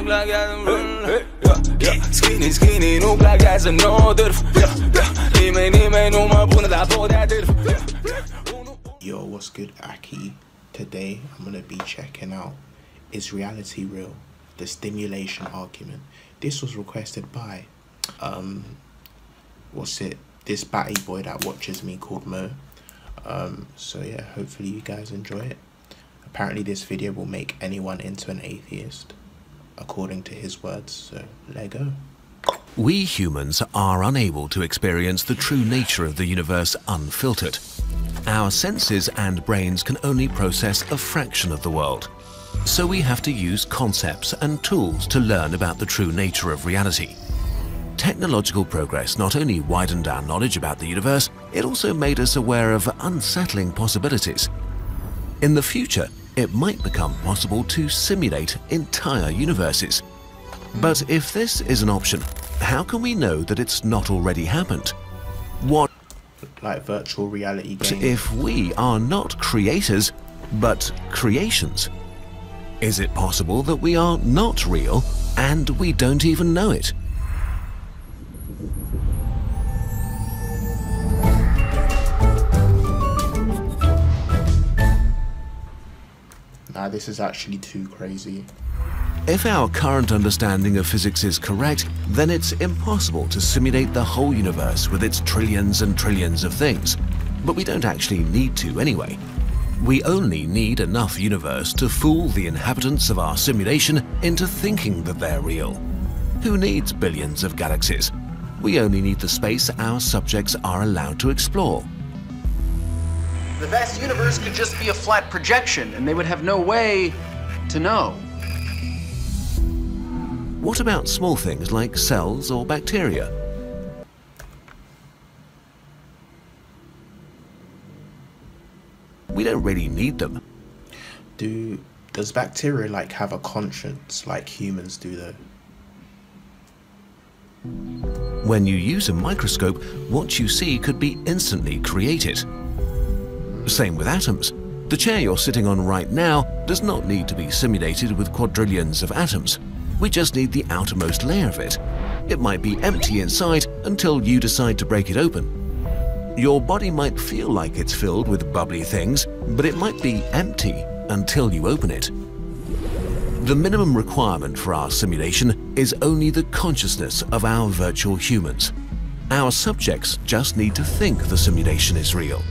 black guys, skinny, skinny, no black guys, and no dirt. Yo, what's good, Aki? Today I'm gonna be checking out Is Reality Real? The stimulation argument. This was requested by this batty boy that watches me called Mo. So yeah, hopefully you guys enjoy it. Apparently this video will make anyone into an atheist, according to his words, so let go. We humans are unable to experience the true nature of the universe unfiltered. Our senses and brains can only process a fraction of the world. So we have to use concepts and tools to learn about the true nature of reality. Technological progress not only widened our knowledge about the universe, it also made us aware of unsettling possibilities. In the future, it might become possible to simulate entire universes. But if this is an option, how can we know that it's not already happened? What like virtual reality games if we are not creators, but creations? Is it possible that we are not real and we don't even know it? Nah, this is actually too crazy. If our current understanding of physics is correct, then it's impossible to simulate the whole universe with its trillions and trillions of things. But we don't actually need to anyway. We only need enough universe to fool the inhabitants of our simulation into thinking that they're real. Who needs billions of galaxies? We only need the space our subjects are allowed to explore. The vast universe could just be a flat projection, and they would have no way to know. What about small things like cells or bacteria? We don't really need them. Does bacteria like have a conscience like humans do though? When you use a microscope, what you see could be instantly created. Same with atoms. The chair you're sitting on right now does not need to be simulated with quadrillions of atoms. We just need the outermost layer of it. It might be empty inside until you decide to break it open. Your body might feel like it's filled with bubbly things, but it might be empty until you open it. The minimum requirement for our simulation is only the consciousness of our virtual humans. Our subjects just need to think the simulation is real.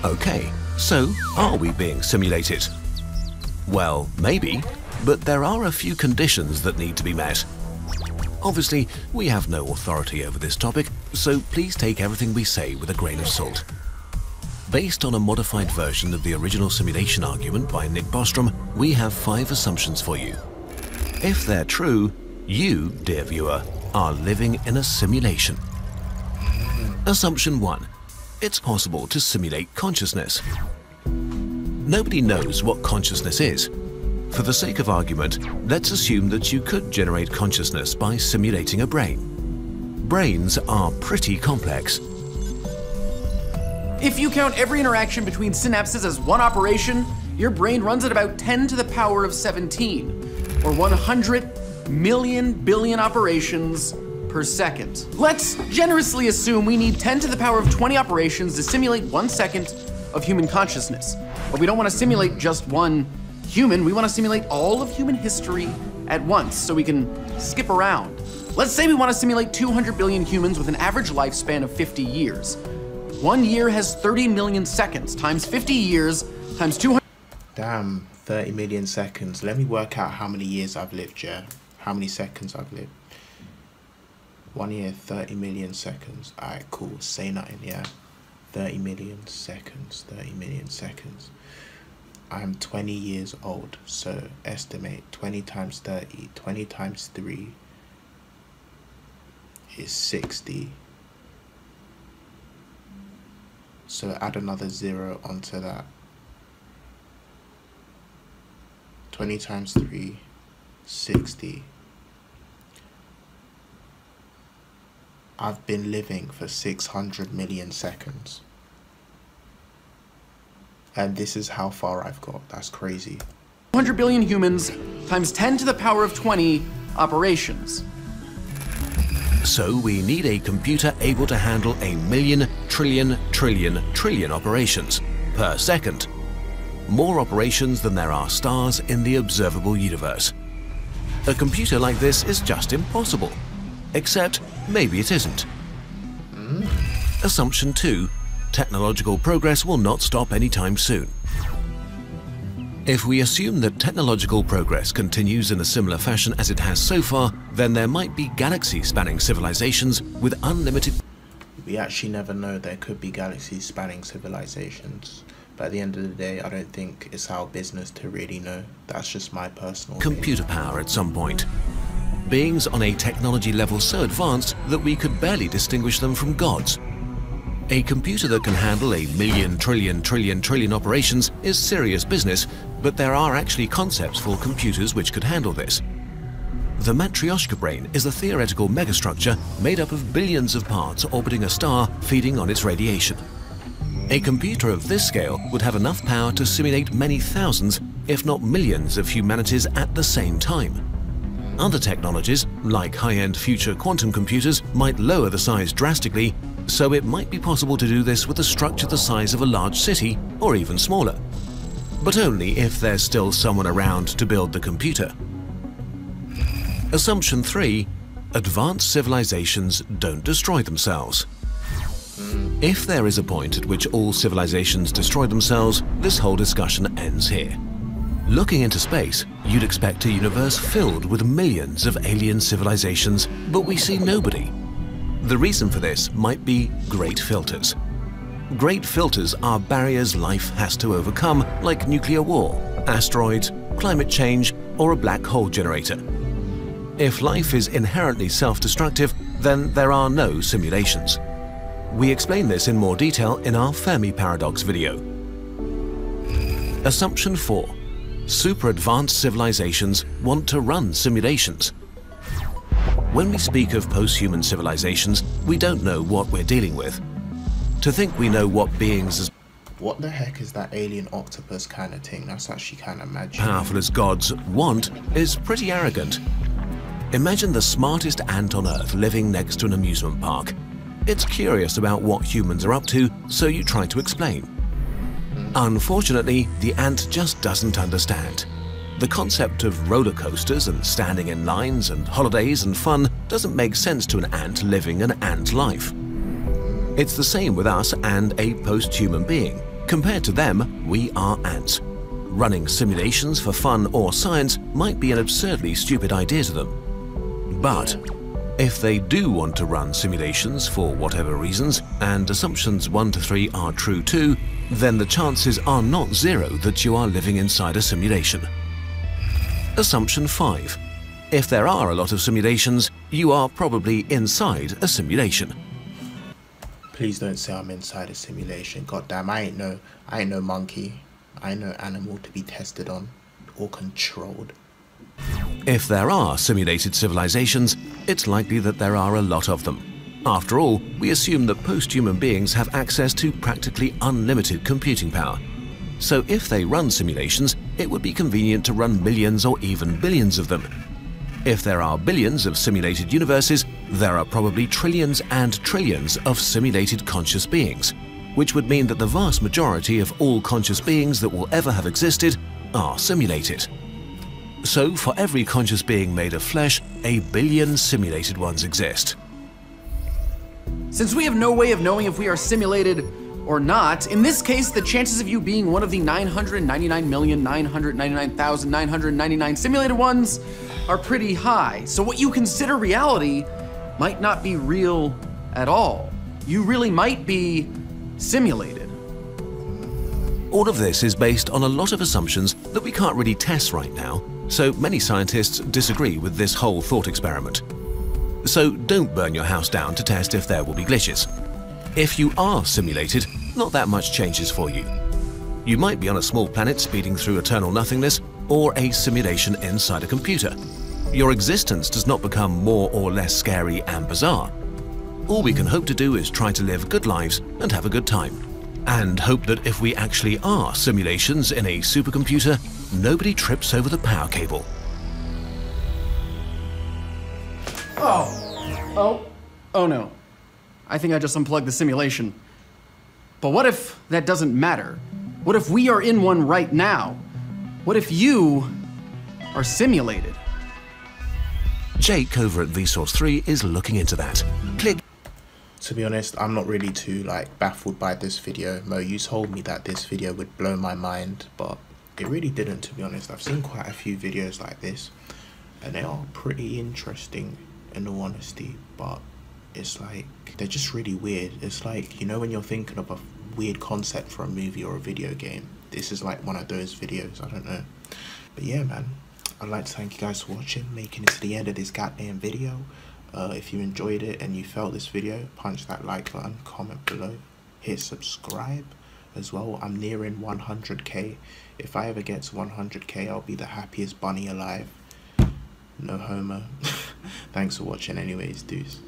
Okay, so are we being simulated? Well, maybe, but there are a few conditions that need to be met. Obviously, we have no authority over this topic, so please take everything we say with a grain of salt. Based on a modified version of the original simulation argument by Nick Bostrom, we have 5 assumptions for you. If they're true, you, dear viewer, are living in a simulation. Assumption 1. It's possible to simulate consciousness. Nobody knows what consciousness is. For the sake of argument, let's assume that you could generate consciousness by simulating a brain. Brains are pretty complex. If you count every interaction between synapses as one operation, your brain runs at about 10 to the power of 17, or 100 million billion operations per second. Let's generously assume we need 10 to the power of 20 operations to simulate 1 second of human consciousness. But we don't want to simulate just one human, we want to simulate all of human history at once so we can skip around. Let's say we want to simulate 200 billion humans with an average lifespan of 50 years. 1 year has 30 million seconds, times 50 years, times 200... Damn, 30 million seconds. Let me work out how many years I've lived, yeah? How many seconds I've lived. 1 year, 30 million seconds. Alright, cool. Say nothing, yeah? 30 million seconds, 30 million seconds. I'm 20 years old, so estimate 20 times 30, 20 times 3 is 60. So add another 0 onto that. 20 times 3, 60. I've been living for 600 million seconds. And this is how far I've got. That's crazy. 100 billion humans times 10 to the power of 20 operations. So we need a computer able to handle 1,000,000 trillion operations per second. More operations than there are stars in the observable universe. A computer like this is just impossible. Except maybe it isn't. Assumption 2. Technological progress will not stop anytime soon. If we assume that technological progress continues in a similar fashion as it has so far, then there might be galaxy-spanning civilizations with unlimited... We actually never know. There could be galaxy-spanning civilizations. But at the end of the day, I don't think it's our business to really know. That's just my personal computer power at some point. Beings on a technology level so advanced that we could barely distinguish them from gods. A computer that can handle 1,000,000 trillion operations is serious business, but there are actually concepts for computers which could handle this. The Matryoshka brain is a theoretical megastructure made up of billions of parts orbiting a star feeding on its radiation. A computer of this scale would have enough power to simulate many thousands, if not millions, of humanities at the same time. Other technologies, like high-end future quantum computers, might lower the size drastically, so it might be possible to do this with a structure the size of a large city, or even smaller. But only if there's still someone around to build the computer. Assumption 3. Advanced civilizations don't destroy themselves. If there is a point at which all civilizations destroy themselves, this whole discussion ends here. Looking into space, you'd expect a universe filled with millions of alien civilizations, but we see nobody. The reason for this might be great filters. Great filters are barriers life has to overcome, like nuclear war, asteroids, climate change, or a black hole generator. If life is inherently self-destructive, then there are no simulations. We explain this in more detail in our Fermi Paradox video. Assumption 4. Super advanced civilizations want to run simulations. When we speak of post-human civilizations, we don't know what we're dealing with. To think we know what beings as What the heck is that alien octopus kind of thing? That's actually kind of magic. powerful as gods want is pretty arrogant. Imagine the smartest ant on Earth living next to an amusement park. It's curious about what humans are up to, so you try to explain. Unfortunately, the ant just doesn't understand. The concept of roller coasters and standing in lines and holidays and fun doesn't make sense to an ant living an ant life. It's the same with us and a post-human being. Compared to them, we are ants. Running simulations for fun or science might be an absurdly stupid idea to them. But if they do want to run simulations for whatever reasons, and assumptions 1 to 3 are true too, then the chances are not zero that you are living inside a simulation. Assumption 5. If there are a lot of simulations, you are probably inside a simulation. Please don't say I'm inside a simulation. Goddamn, I ain't no monkey. I ain't no animal to be tested on or controlled. If there are simulated civilizations, it's likely that there are a lot of them. After all, we assume that post-human beings have access to practically unlimited computing power. So if they run simulations, it would be convenient to run millions or even billions of them. If there are billions of simulated universes, there are probably trillions and trillions of simulated conscious beings, which would mean that the vast majority of all conscious beings that will ever have existed are simulated. So for every conscious being made of flesh, 1 billion simulated ones exist. Since we have no way of knowing if we are simulated or not, in this case, the chances of you being one of the 999,999,999 simulated ones are pretty high. So what you consider reality might not be real at all. You really might be simulated. All of this is based on a lot of assumptions that we can't really test right now, so many scientists disagree with this whole thought experiment. So don't burn your house down to test if there will be glitches. If you are simulated, not that much changes for you. You might be on a small planet speeding through eternal nothingness, or a simulation inside a computer. Your existence does not become more or less scary and bizarre. All we can hope to do is try to live good lives and have a good time. And hope that if we actually are simulations in a supercomputer, nobody trips over the power cable. Oh no. I think I just unplugged the simulation. But what if that doesn't matter? What if we are in one right now? What if you are simulated? Jake over at Vsauce 3 is looking into that. Click. To be honest, I'm not really too baffled by this video. Mo, you told me that this video would blow my mind, but it really didn't, to be honest. I've seen quite a few videos like this, and they are pretty interesting, in all honesty, but it's like, they're just really weird. It's like, you know, when you're thinking of a weird concept for a movie or a video game, this is like one of those videos. I don't know. But yeah, man, I'd like to thank you guys for watching, making it to the end of this goddamn video. If you enjoyed it and you felt this video, punch that like button, comment below, hit subscribe as well. I'm nearing 100k. If I ever get to 100k, I'll be the happiest bunny alive. No homo. Thanks for watching anyways, dudes.